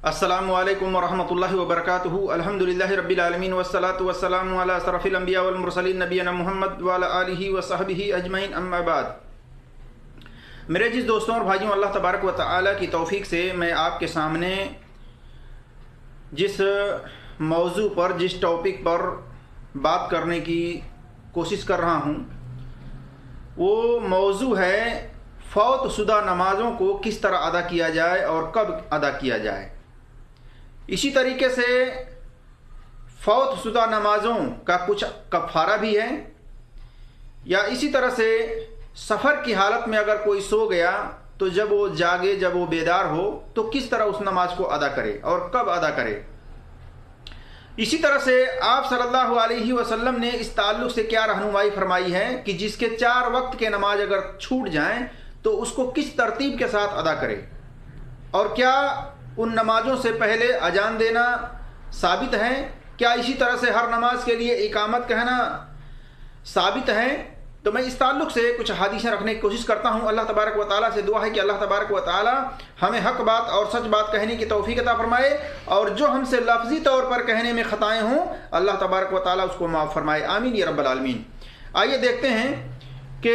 अस्सलामु अलैकुम वरहमतुल्लाहि वबरकातुहू। अल्हम्दुलिल्लाहि रब्बिल आलमीन वस्सलातु वस्सलामु अला अशरफिल अंबिया वल मुरसलीन नबीना मुहम्मद व अला आलिहि व सहबिहि अजमईन, अम्मा बाद। मेरे जिस दोस्तों और भाइयों, अल्लाह तबारक व तआला की तौफीक से मैं आपके सामने जिस मौजू पर, जिस टॉपिक पर बात करने की कोशिश कर रहा हूँ वो मौजू है फ़ौत शुदा नमाज़ों को किस तरह अदा किया जाए और कब अदा किया जाए। इसी तरीके से फ़ौत शुदा नमाज़ों का कुछ कफ़ारा भी है, या इसी तरह से सफ़र की हालत में अगर कोई सो गया तो जब वो जागे, जब वो बेदार हो तो किस तरह उस नमाज को अदा करे और कब अदा करे। इसी तरह से आप सल्लल्लाहु अलैहि वसल्लम ने इस ताल्लुक़ से क्या रहनुमाई फरमाई है कि जिसके 4 वक्त के नमाज अगर छूट जाएं तो उसको किस तरतीब के साथ अदा करे, और क्या उन नमाजों से पहले अजान देना साबित है, क्या इसी तरह से हर नमाज के लिए इकामत कहना साबित है। तो मैं इस ताल्लुक़ से कुछ हदीसें रखने की कोशिश करता हूँ। अल्लाह तबारक व तआला से दुआ है कि अल्लाह तबारक व तआला हमें हक़ बात और सच बात कहने की तौफ़ीक़ अता फरमाए, और जो हमसे लफ्ज़ी तौर पर कहने में ख़ताएँ हों अल्लाह तबारक व तआला उसको माफ़ फरमाए, आमीन या रब्बल आलमीन। आइए देखते हैं कि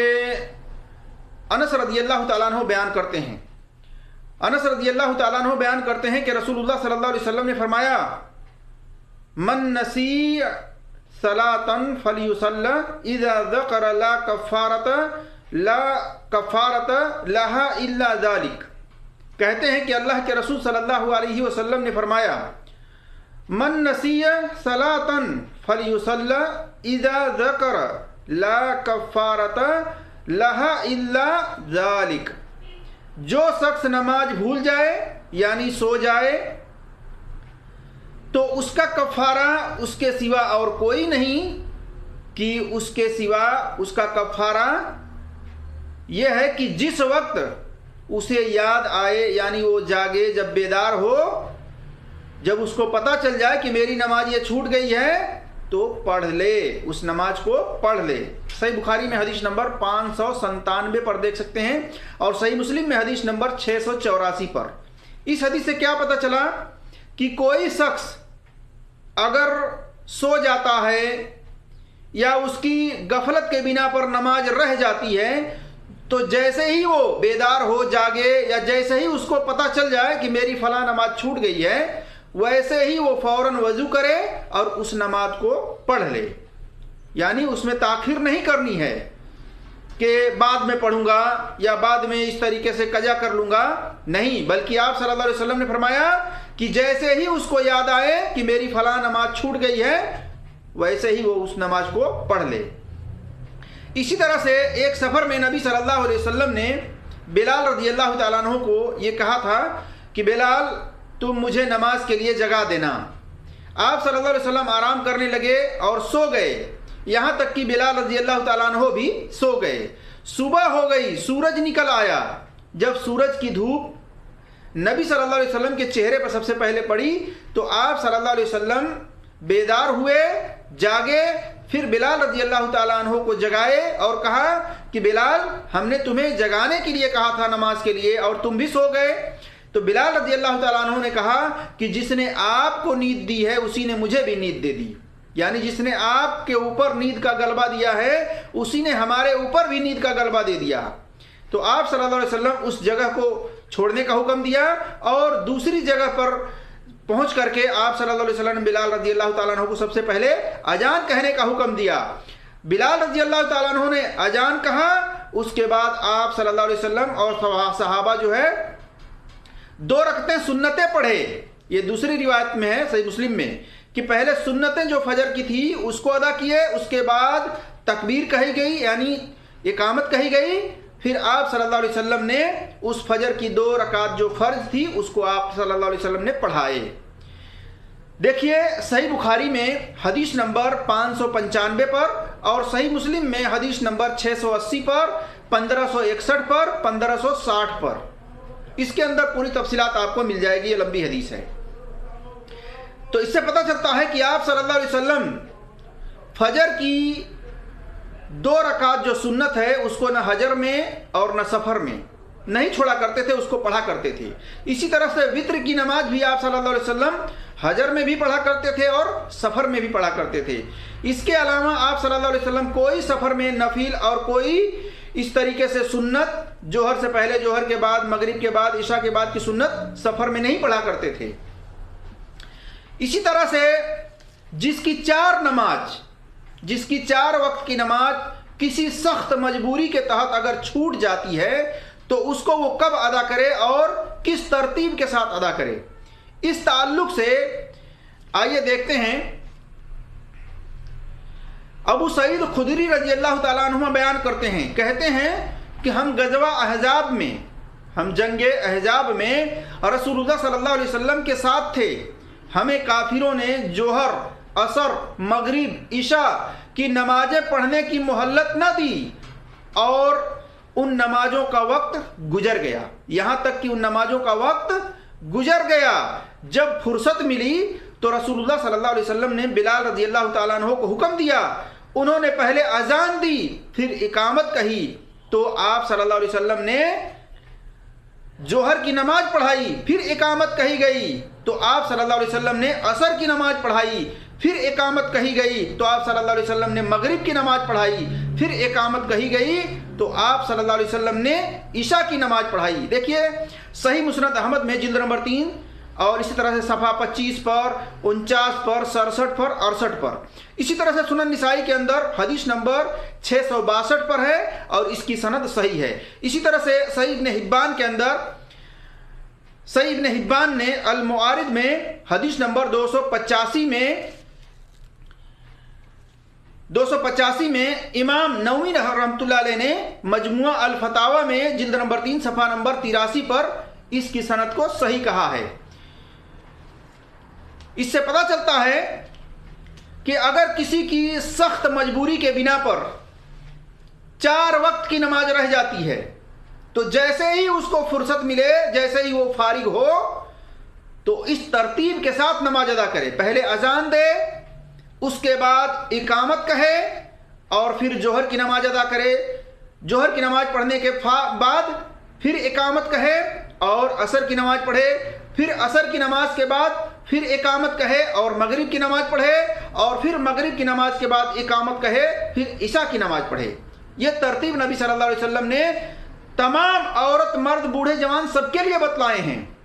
अनस रज़ियल्लाहु तआला अन्हु बयान करते हैं। अनस रज़ियल्लाहु तआला अन्हु बयान करते हैं कि रसूलुल्लाह सल्लल्लाहु अलैहि वसल्लम ने फरमाया, मन नसी सलातन फलियुसल्ला इज़ा ज़करा ला कफ़ारत लहा इल्ला ज़ालिक। कहते हैं कि अल्लाह के रसूल सल्लल्लाहु अलैहि वसल्लम ने फरमाया, मन नसी सलातन फलियुसल्ला इज़ा ज़करा ला कफ़ारत लहा इल्ला ज़ालिक। जो शख्स नमाज भूल जाए यानी सो जाए तो उसका कफ़ारा उसके सिवा और कोई नहीं, कि उसके सिवा उसका कफ़ारा यह है कि जिस वक्त उसे याद आए यानी वो जागे, जब बेदार हो, जब उसको पता चल जाए कि मेरी नमाज ये छूट गई है तो पढ़ ले, उस नमाज को पढ़ ले। सही बुखारी में हदीस नंबर 597 पर देख सकते हैं, और सही मुस्लिम में हदीस नंबर 684 पर। इस हदीस से क्या पता चला कि कोई शख्स अगर सो जाता है या उसकी गफलत के बिना पर नमाज रह जाती है, तो जैसे ही वो बेदार हो, जागे, या जैसे ही उसको पता चल जाए कि मेरी फलां नमाज छूट गई है, वैसे ही वो फौरन वज़ू करे और उस नमाज को पढ़ ले। यानी उसमें ताख़ीर नहीं करनी है कि बाद में पढ़ूंगा या बाद में इस तरीके से कज़ा कर लूँगा, नहीं, बल्कि आप सल्लल्लाहु अलैहि वसल्लम ने फरमाया कि जैसे ही उसको याद आए कि मेरी फलां नमाज छूट गई है, वैसे ही वो उस नमाज को पढ़ ले। इसी तरह से एक सफ़र में नबी सल्लल्लाहु अलैहि वसल्लम ने बिलाल रज़ियल्लाहु तआला अन्हु को ये कहा था कि बिलाल तुम मुझे नमाज के लिए जगा देना। आप सल्लल्लाहु अलैहि वसल्लम आराम करने लगे और सो गए, यहाँ तक कि बिलाल रज़ियल्लाहु तआला अन्हु भी सो गए। सुबह हो गई, सूरज निकल आया। जब सूरज की धूप नबी सल्लल्लाहु अलैहि वसल्लम के चेहरे पर सबसे पहले पड़ी तो आप सल्लल्लाहु अलैहि वसल्लम बेदार हुए, जागे, फिर बिलाल रज़ियल्लाहु तआला अन्हु को जगाए और कहा कि बिलाल, हमने तुम्हें जगाने के लिए कहा था नमाज के लिए और तुम भी सो गए। तो बिलाल रज़ियल्लाहु तआला अन्हु ने कहा कि जिसने आपको नींद दी है उसी ने मुझे भी नींद दे दी, यानी जिसने आपके ऊपर नींद का गलबा दिया है उसी ने हमारे ऊपर भी नींद का गलबा दे दिया। तो आप सल्लल्लाहु अलैहि वसल्लम उस जगह को छोड़ने का हुक्म दिया और दूसरी जगह पर पहुंच करके आप सल्लल्लाहु अलैहि वसल्लम ने बिलाल रज़ियल्लाहु तआला अन्हु को सबसे पहले अजान कहने का हुक्म दिया। बिलाल रज़ियल्लाहु तआला अन्हु ने अजान कहा, उसके बाद आप सल्लल्लाहु अलैहि वसल्लम और सहाबा जो है 2 रकअतें सुन्नतें पढ़े। ये दूसरी रिवायत में है सही मुस्लिम में कि पहले सुन्नतें जो फजर की थी उसको अदा किए, उसके बाद तकबीर कही गई यानी इकामत कही गई, फिर आप सल्लल्लाहु अलैहि वसल्लम ने उस फजर की 2 रकात जो फ़र्ज थी उसको आप सल्लल्लाहु अलैहि वसल्लम ने पढ़ाए। देखिए सही बुखारी में हदीस नंबर 595 पर और सही मुस्लिम में हदीस नंबर 680 पर, 1561 पर, 1560 पर, इसके अंदर पूरी तफसीलात आपको मिल जाएगी। ये लंबी हदीस है। तो इससे पता चलता है कि आप सल्लल्लाहु अलैहि वसल्लम फजर की 2 रकात जो सुन्नत है उसको न हजर में और न सफ़र में नहीं छोड़ा करते थे, उसको पढ़ा करते थे। इसी तरह से वित्र की नमाज भी आप सल्लल्लाहु अलैहि वसल्लम हजर में भी पढ़ा करते थे और सफ़र में भी पढ़ा करते थे। इसके अलावा आप सल्लल्लाहु अलैहि वसल्लम कोई सफ़र में नफिल और कोई इस तरीके से सुन्नत, जोहर से पहले, जोहर के बाद, मगरिब के बाद, इशा के बाद की सुन्नत सफ़र में नहीं पढ़ा करते थे। इसी तरह से जिसकी 4 वक्त की नमाज किसी सख्त मजबूरी के तहत अगर छूट जाती है तो उसको वो कब अदा करे और किस तरतीब के साथ अदा करे, इस ताल्लुक से आइए देखते हैं। अबू सईद खुदरी रजी अल्लाह ताला अन्हु बयान करते हैं, कहते हैं कि हम गज़वा अहज़ाब में, हम जंगे अहज़ाब में रसूलुल्लाह सल्लल्लाहु अलैहि वसल्लम के साथ थे। हमें काफिरों ने जोहर, असर, मगरिब, इशा की नमाजें पढ़ने की मोहल्लत न दी और उन नमाजों का वक्त गुजर गया, यहाँ तक कि उन नमाजों का वक्त गुजर गया। जब फुर्सत मिली तो रसूलुल्लाह सल्लल्लाहु अलैहि वसल्लम ने बिलाल रज़ी अल्लाह ताला अन्हु को हुक्म दिया। उन्होंने पहले अजान दी, फिर इकामत कही, तो आप सल्लल्लाहु अलैहि वसल्लम ने जोहर की नमाज पढ़ाई, फिर इकामत कही गई तो आप सल्लल्लाहु अलैहि वसल्लम ने असर की नमाज पढ़ाई, फिर इकामत कही गई तो आप सल्लल्लाहु अलैहि वसल्लम ने मगरिब की नमाज पढ़ाई, फिर इकामत कही गई तो आप सल्लल्लाहु अलैहि वसल्लम ने इशा की नमाज पढ़ाई। देखिए सही मुस्नद अहमद में जिल्द नंबर 3 और इसी तरह से सफ़ा 25 पर, 49 पर, 67 पर, 68 पर। इसी तरह से सुनन निसाई के अंदर हदीस नंबर 662 पर है और इसकी सनद सही है। इसी तरह से सही इब्न हिब्बान के अंदर, सही इब्न हिब्बान ने अल मुआरिद में हदीस नंबर 285 में इमाम नववी रहमतुल्लाह अलैह ने मजमुआ अल फतावा में जिल्द नंबर 3 सफ़ा नंबर 83 पर इसकी सनद को सही कहा है। इससे पता चलता है कि अगर किसी की सख्त मजबूरी के बिना पर 4 वक्त की नमाज रह जाती है तो जैसे ही उसको फुर्सत मिले, जैसे ही वो फारिग हो, तो इस तरतीब के साथ नमाज अदा करे। पहले अजान दे, उसके बाद इकामत कहे और फिर जोहर की नमाज अदा करे। जोहर की नमाज पढ़ने के बाद फिर इकामत कहे और असर की नमाज पढ़े, फिर असर की नमाज के बाद फिर इकामत कहे और मगरिब की नमाज पढ़े और फिर मगरिब की नमाज के बाद इकामत कहे, फिर इशा की नमाज पढ़े। यह तरतीब नबी सल्लल्लाहु अलैहि वसल्लम ने तमाम औरत, मर्द, बूढ़े, जवान सबके लिए बतलाए हैं।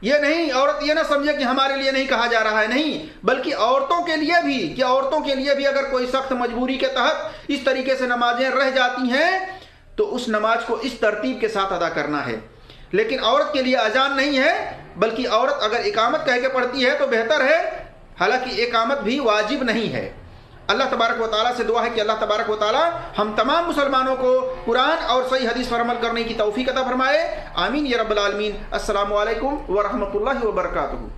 ये नहीं, औरत ये ना समझे कि हमारे लिए नहीं कहा जा रहा है, नहीं, बल्कि औरतों के लिए भी, कि औरतों के लिए भी अगर कोई सख्त मजबूरी के तहत इस तरीके से नमाजें रह जाती हैं तो उस नमाज को इस तरतीब के साथ अदा करना है। लेकिन औरत के लिए अजान नहीं है, बल्कि औरत अगर इकामत कह के पढ़ती है तो बेहतर है, हालांकि इकामत भी वाजिब नहीं है। अल्लाह तबारक व तआला से दुआ है कि अल्लाह तबारक व तआला हम तमाम मुसलमानों को कुरान और सही हदीस पर अमल करने की तौफीक अता फरमाए। आमीन या रब्बल आलमीन। अस्सलामु अलैकुम व रहमतुल्लाहि व बरकातुहू।